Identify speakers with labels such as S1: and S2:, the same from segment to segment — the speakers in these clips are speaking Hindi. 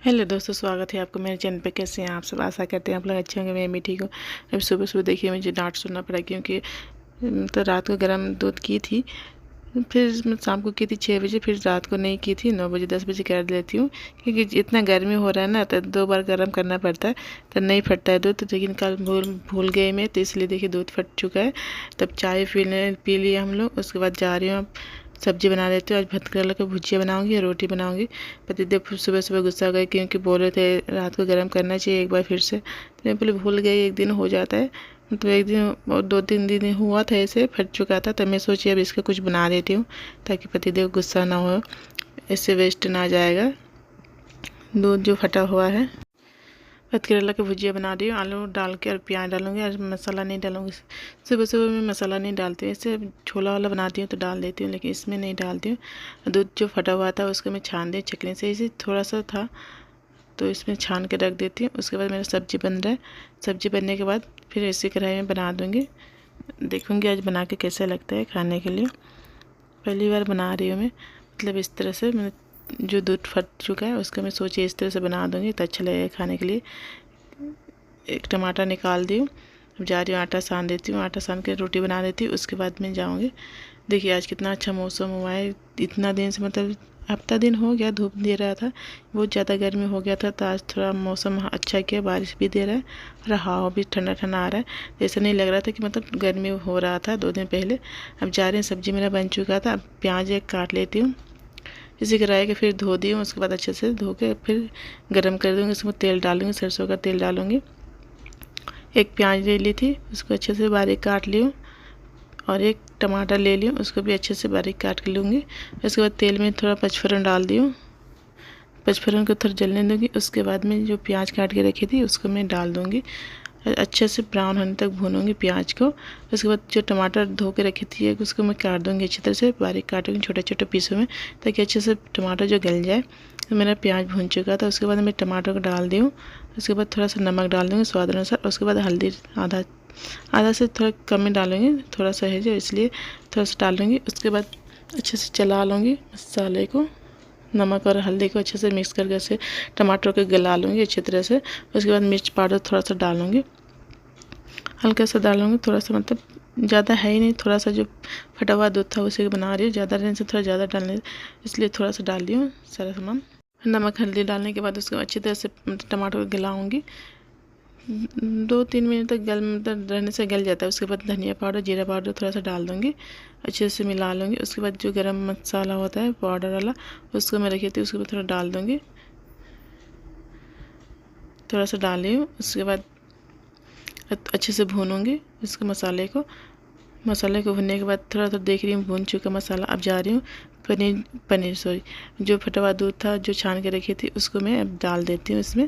S1: हेलो दोस्तों, स्वागत है आपको मेरे चैनल पे। कैसे हैं आप सब? आशा करते हैं आप लोग अच्छे होंगे। मैं भी ठीक हूँ। अभी सुबह सुबह देखिए मुझे डांट सुनना पड़ा क्योंकि तो रात को गर्म दूध की थी, फिर मैं शाम को की थी 6 बजे, फिर रात को नहीं की थी 9 बजे 10 बजे कर देती हूँ क्योंकि इतना गर्मी हो रहा है ना, तो 2 बार गर्म करना पड़ता है तो नहीं फटता है दूध। लेकिन कल भूल गई मैं, तो इसलिए देखिए दूध फट चुका है। तब चाय पी लिए हम लोग। उसके बाद जा रही हूँ अब सब्जी बना लेती हूँ। आज भट करेला की भुजिया बनाऊंगी और रोटी बनाऊंगी। पतिदेव सुबह सुबह गुस्सा गए क्योंकि बोले थे रात को गर्म करना चाहिए एक बार फिर से, तो मैं बोले भूल गई, एक दिन हो जाता है। मतलब एक दिन और 2-3 दिन हुआ था, ऐसे फट चुका था, तब मैं सोची अब इसका कुछ बना देती हूँ ताकि पतिदेव गुस्सा ना हो, इससे वेस्ट ना जाएगा दूध जो फटा हुआ है। भट करेला की भुजिया बना रही हूँ, आलू डाल के और प्याज डालूंगी और मसाला नहीं डालूंगी। सुबह सुबह मैं मसाला नहीं डालती हूँ, ऐसे छोला वाला बनाती हूँ तो डाल देती हूँ, लेकिन इसमें नहीं डालती हूँ। दूध जो फटा हुआ था उसको मैं छान दी छकने से, इसे थोड़ा सा था तो इसमें छान के रख देती हूँ। उसके बाद मेरा सब्ज़ी बन रहा है। सब्ज़ी बनने के बाद फिर इसी कढ़ाई में बना दूँगी। देखूँगी आज बना के कैसा लगता है खाने के लिए। पहली बार बना रही हूँ मैं, मतलब इस तरह से मैंने जो दूध फट चुका है उसका मैं सोची इस तरह से बना दूँगी तो अच्छा लगेगा खाने के लिए। एक टमाटर निकाल दी हूँ। अब जा रही हूँ आटा सान देती हूँ, आटा सान के रोटी बना देती हूँ। उसके बाद मैं जाऊँगी। देखिए आज कितना अच्छा मौसम हुआ है। इतना दिन से मतलब हफ्ता दिन हो गया धूप दे रहा था, बहुत ज़्यादा गर्मी हो गया था, तो आज थोड़ा मौसम अच्छा किया, बारिश भी दे रहा है और हवा भी ठंडा ठंडा आ रहा है। ऐसा नहीं लग रहा था कि मतलब गर्मी हो रहा था 2 दिन पहले। अब जा रहे हैं, सब्ज़ी मेरा बन चुका था। अब प्याज एक काट लेती हूँ। इसी कढ़ाई के फिर धो दी हूँ। उसके बाद अच्छे से धो के फिर गर्म कर दूँगी। उसमें तेल डालूँगी, सरसों का तेल डालूँगी। एक प्याज ले ली थी, उसको अच्छे से बारीक काट ली हूँ और एक टमाटर ले ली हूँ, उसको भी अच्छे से बारीक काट के लूँगी। उसके बाद तेल में थोड़ा पचफोरन डाल दी हूँ। पचफोरन को थोड़ा जलने दूँगी। उसके बाद में जो प्याज काट के रखी थी उसको मैं डाल दूँगी। अच्छे से ब्राउन होने तक भूनूंगी प्याज को। उसके बाद जो टमाटर धो के रखी थी उसको मैं काट दूँगी, अच्छी तरह से बारीक काटूँगी छोटे छोटे पीसों में, ताकि अच्छे से टमाटर जो गल जाए। तो मेरा प्याज भून चुका था। उसके बाद मैं टमाटर को डाल दी हूँ। उसके बाद थोड़ा सा नमक डाल दूँगी स्वाद अनुसार। उसके बाद हल्दी आधा आधा से थोड़ा कम में डालूँगी, थोड़ा सा है जो इसलिए थोड़ा सा डाल लूँगी। उसके बाद अच्छे से चला लूँगी मसाले को, नमक और हल्दी को अच्छे से मिक्स करके ऐसे टमाटर को गला लूँगी अच्छी तरह से। उसके बाद मिर्च पाउडर थोड़ा सा डालूँगी, हल्का सा डालूँगी, थोड़ा सा मतलब ज़्यादा है ही नहीं, थोड़ा सा जो फटा हुआ दूध था उसी को बना रही हूँ, ज़्यादा रहने से थोड़ा ज़्यादा डालने, इसलिए थोड़ा सा डाल दी हूँ सारा सामान। नमक हल्दी डालने के बाद उसको अच्छी तरह से टमाटर को गलाऊँगी। 2-3 मिनट तक मतलब रहने से गल जाता है। उसके बाद धनिया पाउडर जीरा पाउडर थोड़ा सा डाल दूँगी, अच्छे से मिला लूँगी। उसके बाद जो गरम मसाला होता है पाउडर वाला उसको मैं रखी थी, उसके बाद थोड़ा डाल दूँगी, थोड़ा सा डाली हूँ। उसके बाद अच्छे से भूनूंगी इसको मसाले को भुनने के बाद थोड़ा थोड़ा देख रही हूँ भून चुका मसाला। अब जा रही हूँ पनीर सॉरी जो फटा हुआ दूध था जो छान के रखी थी उसको मैं अब डाल देती हूँ इसमें।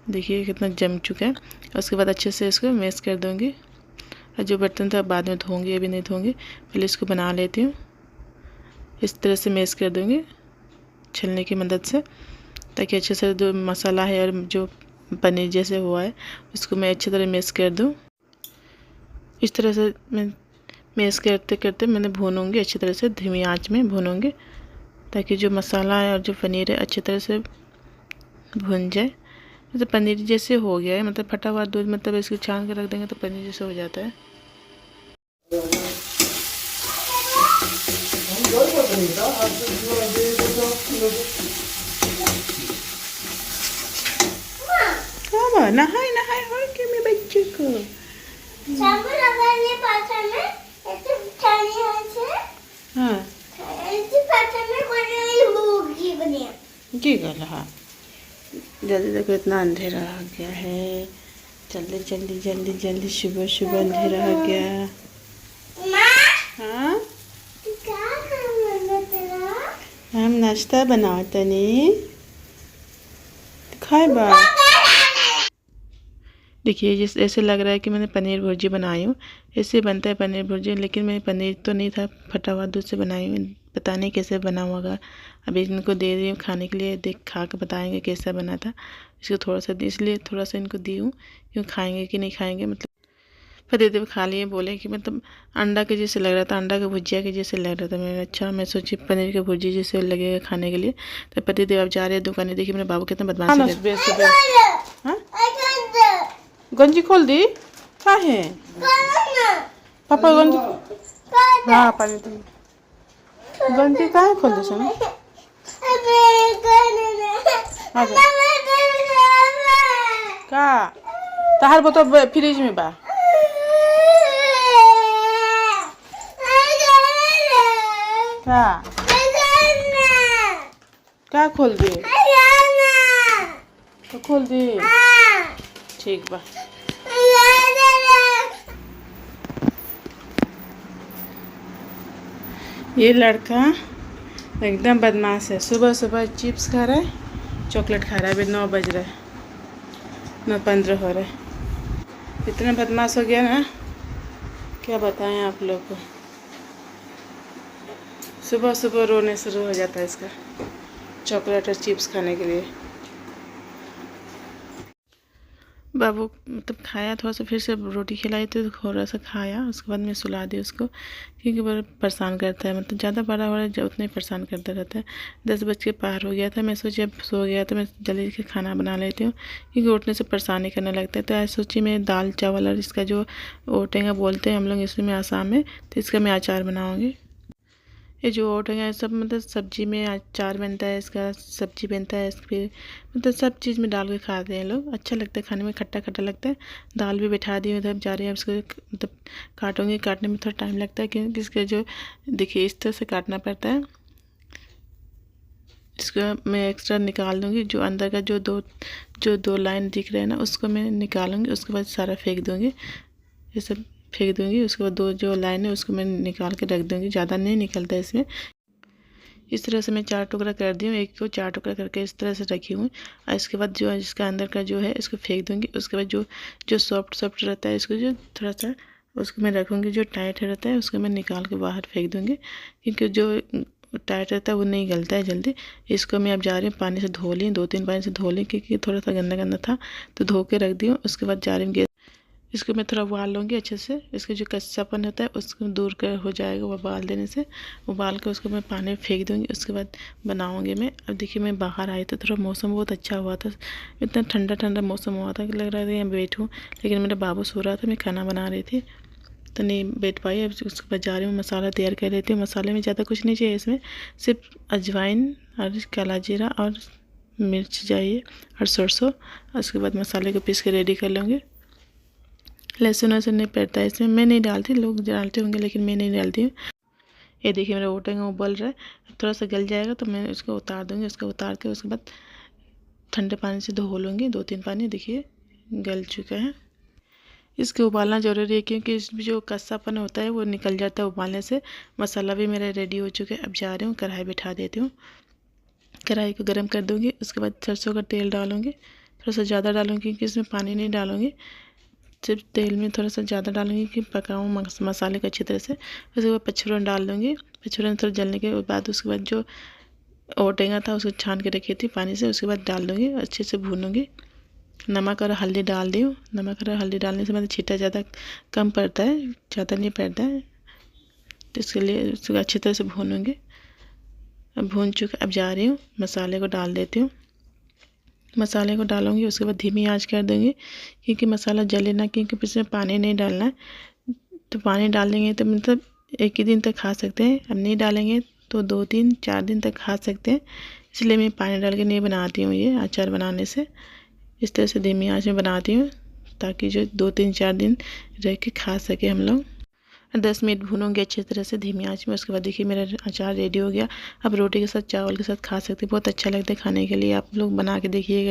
S1: देखिए कितना जम चुका है। उसके बाद अच्छे से इसको मैश कर दूँगी और जो बर्तन था बाद में धोऊंगी, अभी नहीं धोऊंगी, पहले इसको बना लेती हूँ। इस तरह से मैश कर दूँगी छलनी की मदद से, ताकि अच्छे से जो मसाला है और जो पनीर जैसे हुआ है उसको मैं अच्छी तरह मिक्स कर दूँ। इस तरह से मैं मिक्स करते करते मैंने भूनूंगी, अच्छी तरह से धीमी आंच में भूनूंगी, ताकि जो मसाला है और जो पनीर है अच्छी तरह से भुन जाए। मतलब पनीर जैसे हो गया है, मतलब फटा हुआ दूध, मतलब इसको छान के रख देंगे तो पनीर जैसे हो जाता है। नहाए नहाए और क्या मेरे बच्चे को हाँ की गल। हाँ जल्दी देखो इतना अंधेरा हो गया है, जल्दी जल्दी जल्दी जल्दी सुबह सुबह अंधेरा हो गया। हाँ हम नाश्ता बनाते नहीं खाए बा। देखिए जिस ऐसे लग रहा है कि मैंने पनीर भुर्जी बनाई हूँ, ऐसे बनता है पनीर भुर्जी, लेकिन मैं पनीर तो नहीं था, फटा हुआ दूध से बनाई हूँ। पता नहीं कैसे बना होगा। अभी इनको दे रही हूँ खाने के लिए, देख खा के बताएंगे कैसा बना था। इसको थोड़ा सा इसलिए थोड़ा सा इनको दी हूँ, क्यों खाएंगे कि नहीं खाएंगे, मतलब फतेहदेव खा लिए, बोले कि मतलब अंडा के जैसे लग रहा था, अंडा के भुजिया के जैसे लग रहा था। मैंने अच्छा, मैं सोची पनीर की भुर्जी जैसे लगेगा खाने के लिए। तो फतेहदेव अब जा रहे हैं दुकाने। देखिए मेरे बाबू कितना बदमाशी कर रहे हैं। गंजी खोल दी का है पापा गंजी? हाँ पानी तुम गंजी का है खोल दे सुनो। का ताहार बोतल फ्रिज में बा। क्या खोल दिए? तो खोल दिए, ठीक बा। ये लड़का एकदम बदमाश है। सुबह सुबह चिप्स खा रहा है, चॉकलेट खा रहा है। अभी 9 बज रहा है, 9:15 हो रहा है। इतना बदमाश हो गया ना, क्या बताएं आप लोग को। सुबह सुबह रोने शुरू हो जाता है इसका, चॉकलेट और चिप्स खाने के लिए। बाबू मतलब खाया थोड़ा सा, फिर से रोटी खिलाई तो थोड़ा सा खाया। उसके बाद मैं सुला दी उसको, क्योंकि बड़ा परेशान करता है। मतलब ज़्यादा बड़ा हो रहा है जब उतना ही परेशान करता रहता है। 10 बज के पार हो गया था। मैं सोची अब सो गया तो मैं जल्दी से खाना बना लेती हूँ, क्योंकि उठने से परेशानी करने लगता है। तो ऐसे सोची मैं दाल चावल और इसका जो ओटेंगा बोलते हैं हम लोग इसमें आसाम में, तो इसका मैं अचार बनाऊँगी। ये जो ओट है सब मतलब सब्जी में अचार बनता है, इसका सब्जी बनता है, फिर मतलब सब चीज़ में डाल के खाते हैं लोग। अच्छा लगता है खाने में, खट्टा खट्टा लगता है। दाल भी बैठा दी उधर, जा रही है इसको मतलब काटूंगी। काटने में थोड़ा टाइम लगता है, क्योंकि इसके जो देखिए इस तरह से काटना पड़ता है। इसको मैं एक्स्ट्रा निकाल दूँगी, जो अंदर का जो दो लाइन दिख रहे हैं ना, उसको मैं निकालूंगी। उसके बाद सारा फेंक दूँगी, ये सब फेंक दूँगी। उसके बाद 2 जो लाइन है उसको मैं निकाल के रख दूँगी, ज़्यादा नहीं निकलता है इसमें। इस तरह से मैं 4 टुकड़ा कर दी हूँ, एक को 4 टुकड़ा करके इस तरह से रखी हूँ। और इसके बाद जो है इसका अंदर का जो है इसको फेंक दूँगी। उसके बाद जो सॉफ्ट रहता है इसको जो थोड़ा सा उसको मैं रखूँगी। जो टाइट रहता है उसको मैं निकाल के बाहर फेंक दूँगी, क्योंकि जो टाइट रहता है वो नहीं गलता है जल्दी। इसको मैं अब जा रही हूँ पानी से धो ली, 2-3 पानी से धो ली, क्योंकि थोड़ा सा गंदा गंदा था, तो धो के रख दी हूँ। उसके बाद जा रही हूँ इसको मैं थोड़ा उबाल लूँगी अच्छे से। इसका जो कच्चापन होता है उसको दूर कर हो जाएगा उबाल देने से। उबाल कर उसको मैं पानी में फेंक दूँगी। उसके बाद बनाऊँगी मैं। अब देखिए मैं बाहर आई तो थोड़ा मौसम बहुत अच्छा हुआ था, इतना ठंडा ठंडा मौसम हुआ था कि लग रहा था यहाँ बैठूँ, लेकिन मेरा बाबू सो रहा था, मैं खाना बना रही थी तो नहीं बैठ पाई। अब उसके बाद जा रही हूँ मसाला तैयार कर लेती हूँ। मसाले में ज़्यादा कुछ नहीं चाहिए, इसमें सिर्फ अजवाइन और काला जीरा और मिर्च चाहिए और सरसों। उसके बाद मसाले को पीस के रेडी कर लूँगी। लहसुन वहसुन नहीं पड़ता है इसमें, मैं नहीं डालती, लोग डालते होंगे लेकिन मैं नहीं डालती हूँ। ये देखिए मेरा ओटेंगा उबल रहा है, थोड़ा सा गल जाएगा तो मैं इसको उतार दूँगी। उसको उतार के उसके बाद ठंडे पानी से धो लूँगी, 2-3 पानी। देखिए गल चुका है। इसको उबालना ज़रूरी है, क्योंकि इसमें जो कच्चापन होता है वो निकल जाता है उबालने से। मसाला भी मेरा रेडी हो चुका है। अब जा रही हूँ कढ़ाई बिठा देती हूँ। कढ़ाई को गर्म कर दूँगी। उसके बाद सरसों का तेल डालूँगी, थोड़ा सा ज़्यादा डालूँगी, क्योंकि इसमें पानी नहीं डालूँगी। सिर्फ तेल में थोड़ा सा ज़्यादा डालूंगी कि पकाऊँ मसाले को अच्छी तरह से। उसके बाद पचफोरन डाल दूँगी। पचफोरन थोड़ा जलने के बाद उसके बाद जो ओटेंगा था उसको छान के रखी थी पानी से, उसके बाद डाल दूँगी, अच्छे से भूनूँगी। नमक और हल्दी डाल दी हूँ। नमक और हल्दी डालने से मतलब छींटा ज़्यादा कम पड़ता है, ज़्यादा नहीं पड़ता है, तो इसके लिए उसको अच्छी तरह से भूनूँगी। अब भून चुका, अब जा रही हूँ मसाले को डाल देती हूँ। मसाले को डालूंगी, उसके बाद धीमी आंच कर देंगे, क्योंकि मसाला जले ना, क्योंकि इसमें पानी नहीं डालना है। तो पानी डाल देंगे तो मतलब एक ही दिन तक खा सकते हैं, अब नहीं डालेंगे तो 2-3-4 दिन तक खा सकते हैं। इसलिए मैं पानी डाल के नहीं बनाती हूँ ये अचार बनाने से। इस तरह से धीमी आंच में बनाती हूँ, ताकि जो 2-3-4 दिन रह के खा सके हम लोग। 10 मिनट भूनूंगी अच्छी तरह से धीमी आंच में। उसके बाद देखिए मेरा अचार रेडी हो गया। अब रोटी के साथ चावल के साथ खा सकते हैं, बहुत अच्छा लगता है खाने के लिए। आप लोग बना के देखिएगा।